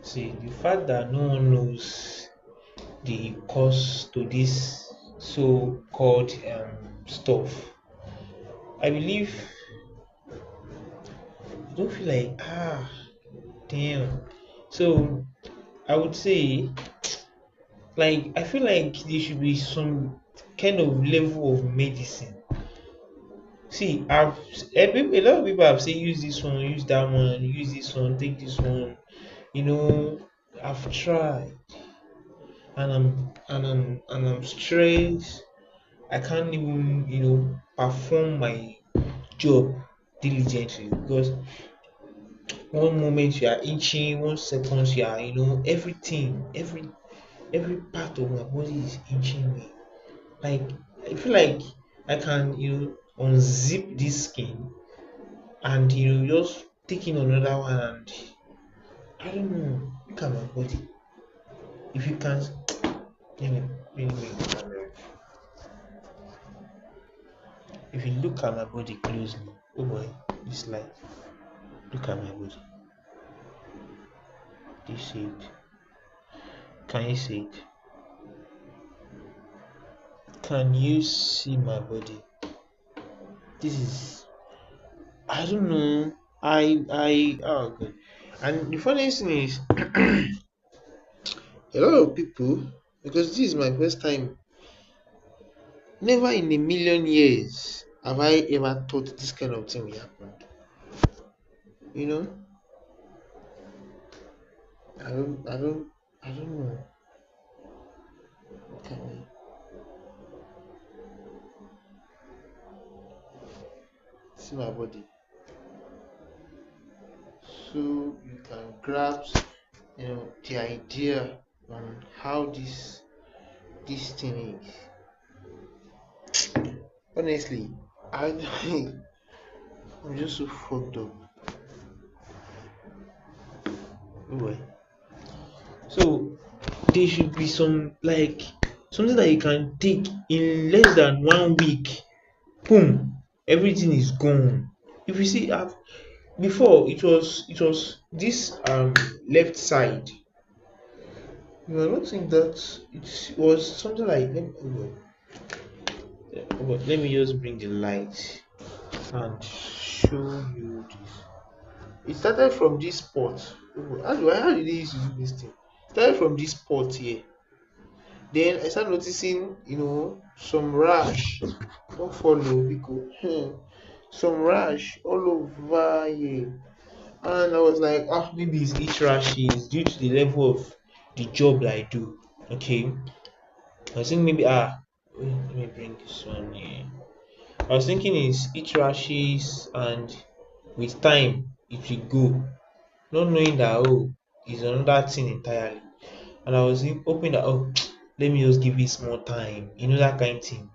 See, the fact that no one knows the cause to this so-called stuff, I believe I don't feel like damn. So I would say like I feel like there should be some kind of level of medicine. See, a lot of people have said use this one, use that one, use this one, take this one. You know, I've tried and I'm stressed. I can't even perform my job diligently because one moment you are itching, one second you are everything, every part of my body is itching me. Like I feel like I can unzip this skin and just take in another one and I don't know. Look at my body. If you can, let me bring the camera. If you look at my body closely, oh boy, it's like look at my body. Do you see it? Can you see it? Can you see my body? This is I don't know. Oh god. And the funniest thing is a lot of people because this is my first time, never in a million years have I ever thought this kind of thing will happen. You know? I don't know. Can I see my body? So you can grasp the idea on how this thing is. Honestly, I I'm just so fucked up. Anyway, so there should be some like something that you can take in less than 1 week. Boom, everything is gone. If you see, before it was this left side. You are not think that it was something like let me just bring the light and show you this. It started from this spot. How did they used to do this thing? It started from this spot here. Then I started noticing, some rash. Don't follow because some rash all over here. And I was like, maybe it's itch rashes due to the level of the job that I do. Okay. I was thinking maybe wait, let me bring this one here. I was thinking it's itch rashes and with time it will go. Not knowing that it's another thing entirely. And I was hoping that let me just give it small time, that kind of thing.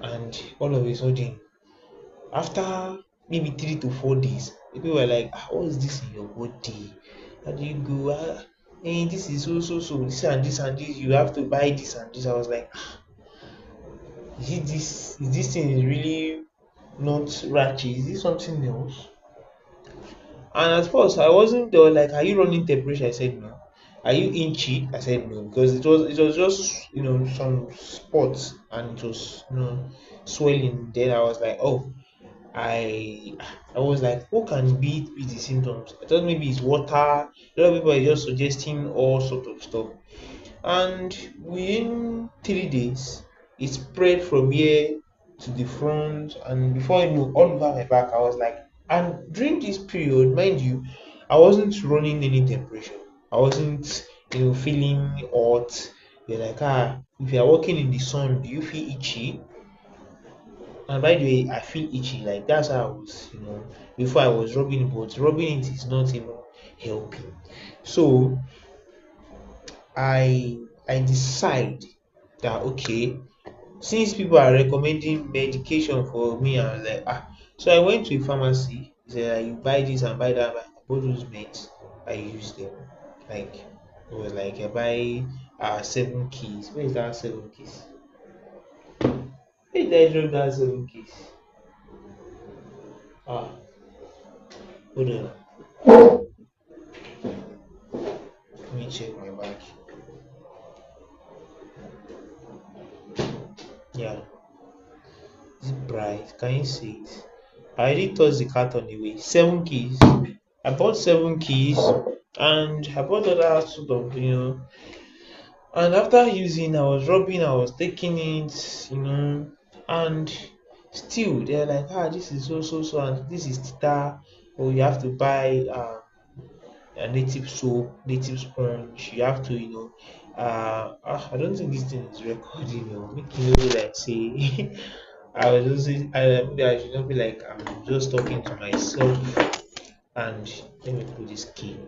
And all of a sudden, after maybe 3 to 4 days, people were like, what is this in your body? How do you go? Hey, this is so this and this and this. You have to buy this and this. I was like, is this thing is really not ratchet? Is this something else? And at first, I wasn't. They were like, "Are you running temperature?" I said no. Are you inchy? I said no because it was just some spots and it was swelling. Then I was like, oh, I I was like, what can be the symptoms? I thought maybe it's water. A lot of people are just suggesting all sort of stuff. And within 3 days, it spread from here to the front, and before I know, all over my back. I was like, and during this period, mind you, I wasn't running any temperature. I wasn't, feeling hot. You're like, if you're walking in the sun, do you feel itchy? And by the way, I feel itchy. Like that's how I was, before I was rubbing it, but rubbing it is not even helping. So I decide that okay, since people are recommending medication for me, I was like so I went to a pharmacy. They said you buy this and buy that. I bought those meds. I use them. Like it was like I buy 7 keys. Where is that 7 keys? Where did I drop that 7 keys? Ah, hold on. can you say it? I already tossed the carton away. 7 keys. I bought 7 keys, and I bought other sort of, and after using, I was rubbing, I was taking it, and still they're like, this is so, and this is Tita. Or you have to buy a native soap, native sponge. You have to, I don't think this thing is recording. Make you know, like say, I was just, maybe I should not be like I'm just talking to myself. And let me put this key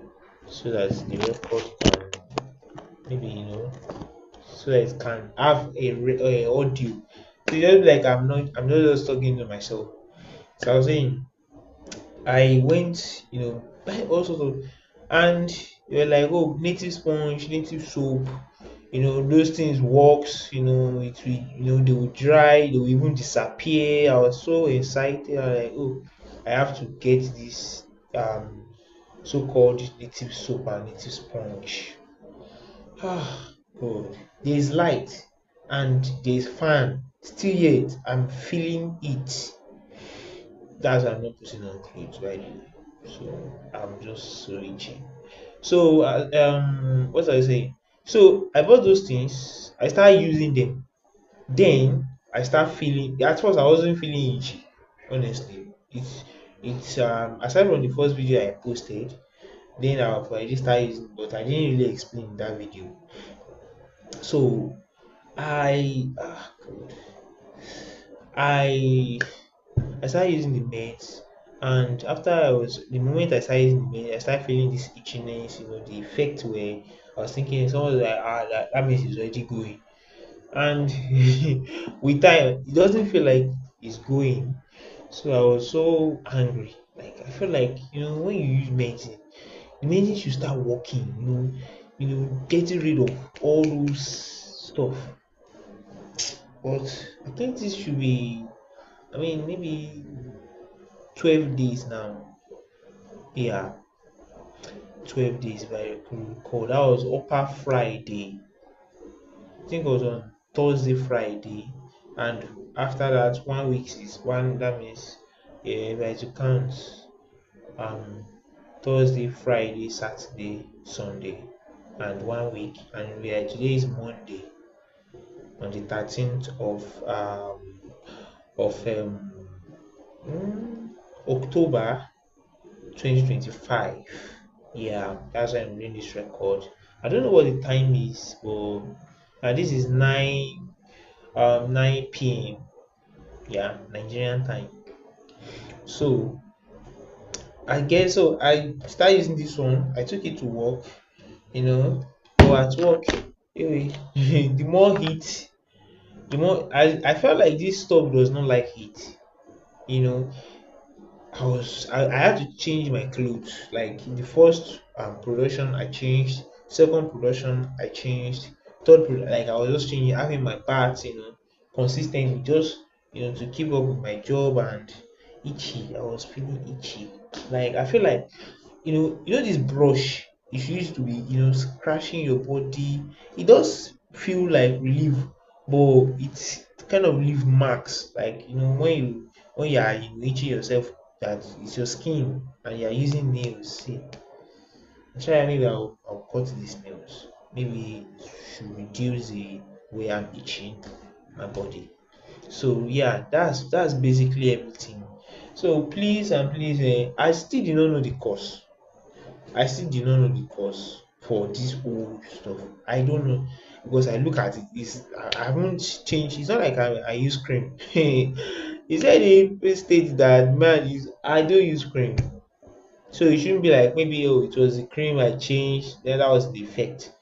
so that the record can maybe so that it can have a audio. So just be like I'm not just talking to myself. So I was saying I went, buy all sorts of, and they were like, oh, native sponge, native soap, those things works, it will, they will dry, they will even disappear. I was so excited. I was like, oh, I have to get this so-called native soap and native sponge. Ah, God. There is light and there is fan. Still yet, I'm feeling it. That's why I'm not putting on clothes, by the way. So I'm just so itchy. So what was I saying? So I bought those things. I started using them. Then I start feeling. At first, I wasn't feeling itchy. Honestly, it's aside from the first video I posted, then I've already started using, but I didn't really explain in that video. So God, I I started using the meds, and after the moment I started using the meds, I started feeling this itchiness. The effect where I was thinking someone was like, that means it's already going, and with time it doesn't feel like it's going. So I was so angry. Like I feel like when you use medicine, the medicine should start working. Getting rid of all those stuff. But I think this should be. I mean, maybe 12 days now. Yeah, 12 days if I could recall. That was upper Friday. I think it was on Thursday, Friday, and after that, 1 week is one. That means, yeah, if I to count, um, Thursday, Friday, Saturday, Sunday, and 1 week, and today is Monday, on the 13th of mm, October 2025. Yeah, that's why I'm doing this record. I don't know what the time is, but this is 9 p.m. Yeah, Nigerian time. So I guess so. I started using this one. I took it to work, you know. But at work, anyway, the more heat, the more I felt like this stove does not like heat. You know, I had to change my clothes. Like in the first production I changed, second production I changed, like I was just changing, having my parts, consistently, just to keep up with my job. And itchy. I was feeling itchy. Like I feel like this brush it used to be scratching your body. It does feel like relief, but it's kind of leave marks. Like when you are itching yourself, that it's your skin and you are using nails. See, try maybe I'll cut these nails. Maybe it should reduce the way I'm itching my body. So yeah, that's basically everything. So please and please, I still do not know the cause. I still did not know the cause for this whole stuff. I don't know because I look at it. I haven't changed. It's not like I use cream. He said he states that man is I don't use cream. So it shouldn't be like maybe it was the cream I changed, then that was the effect.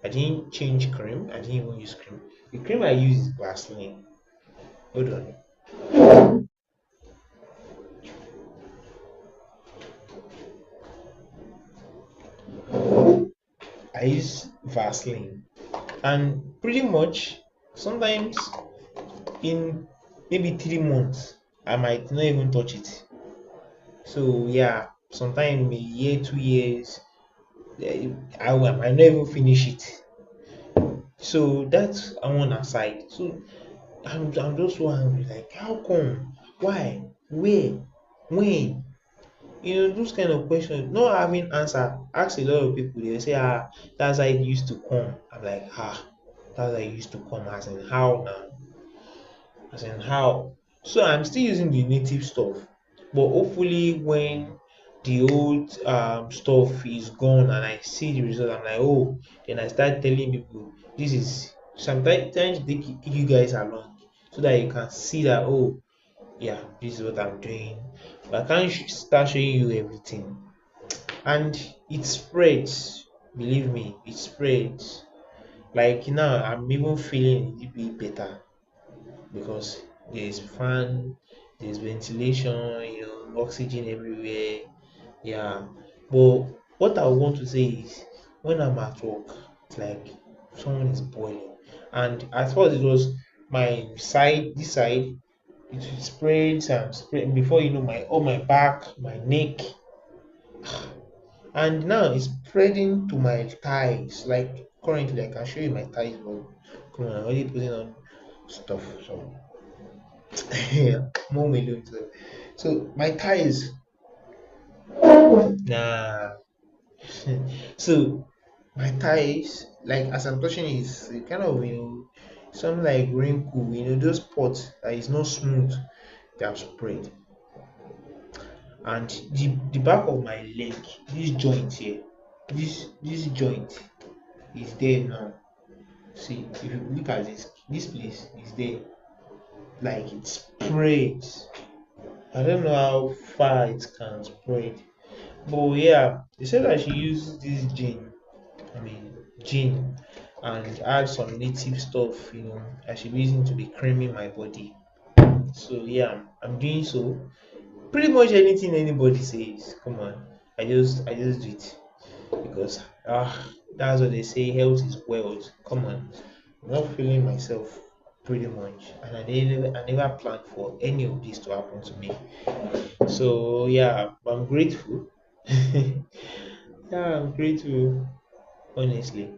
I didn't change cream, I didn't even use cream. The cream I use is Vaseline. Hold on. I use Vaseline. And pretty much sometimes in maybe 3 months I might not even touch it. So yeah, sometime a year, 2 years, I might not even finish it. So that's on one aside. So I'm just so angry. Like how come? Why? Where? When? Those kind of questions, not having answer. Ask a lot of people, they say, that's how it used to come. I'm like, that's how it used to come, as in how now? As in how? So I'm still using the native stuff, but hopefully when the old stuff is gone and I see the result, I'm like, oh, then I start telling people this is sometimes take you guys along so that you can see that, oh, yeah, this is what I'm doing. But I can't start showing you everything. And it spreads, believe me, it spreads. Like now, I'm even feeling a bit better because there's fan, there's ventilation, oxygen everywhere. Yeah. But what I want to say is when I'm at work, it's like someone is boiling. And at first it was my side, this side, it spreads and spread before you know my all my back, my neck, and now it's spreading to my thighs. Like currently I can show you my thighs, but come on, I'm already putting on stuff. So yeah, more alone. So my thighs, nah. So my thighs, like as I'm touching it, it's kind of some like wrinkle, those spots that is not smooth, they have spread. And the back of my leg, this joint here, this joint is there now. See, if you look at this place is there, like it spreads. I don't know how far it can spread, but yeah, they said I should use this gin, and add some native stuff. I should be using to be creaming my body. So yeah, I'm doing so. Pretty much anything anybody says, come on, I just do it because that's what they say. Health is wealth. Come on, I'm not feeling myself pretty much, and I never planned for any of this to happen to me. So yeah, I'm grateful. Yeah, I'm grateful. Honestly,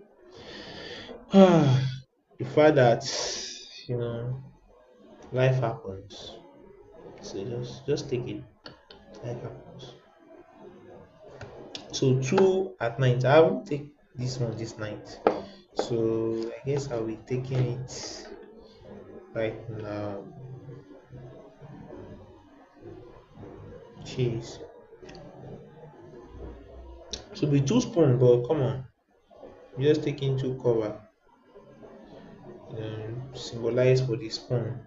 the fact that you know life happens. So just take it. Life happens. So two at night. I won't take this one this night. So I guess I'll be taking it right now. Cheese. So be two spoon, but come on. I'm just taking two cover. Symbolize for the spoon.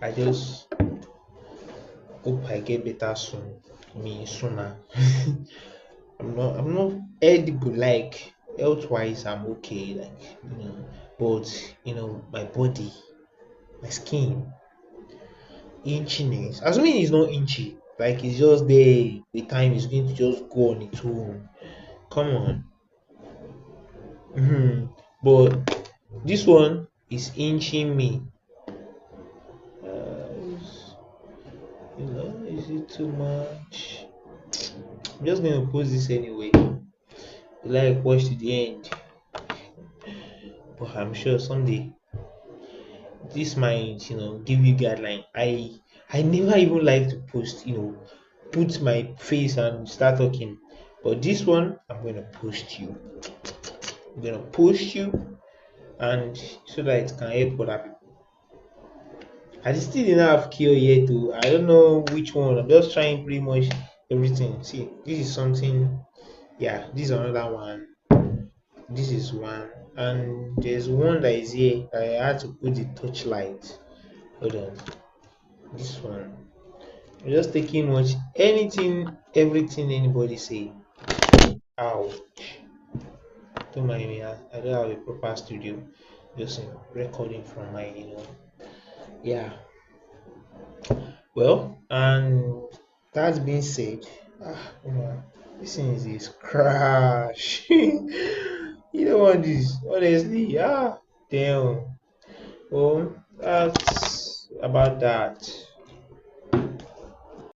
I just hope I get better soon. Me sooner. I'm not edible, like health wise I'm okay, like but my body, my skin, inchiness. Assuming it's not inchy, like it's just there, the time is going to just go on its own. Come on. But this one is inching me. Is, is it too much? I'm just gonna post this anyway. Like watch to the end, but I'm sure someday this might give you guideline. I never even like to post, put my face and start talking, but this one I'm gonna post you. I'm gonna post you, and so that it can help other people. I still didn't have cure yet too. I don't know which one. I'm just trying pretty much everything. See, this is something. Yeah, this is another one. This is one, and there's one that is here. I had to put the touchlight. Hold on. This one. I'm just taking much anything, everything anybody say. Ouch. Don't mind me. I don't have a proper studio. Just recording from my, yeah. Well, and that's being said, this thing is crash. You don't want this, honestly. Damn. Well, that's about that.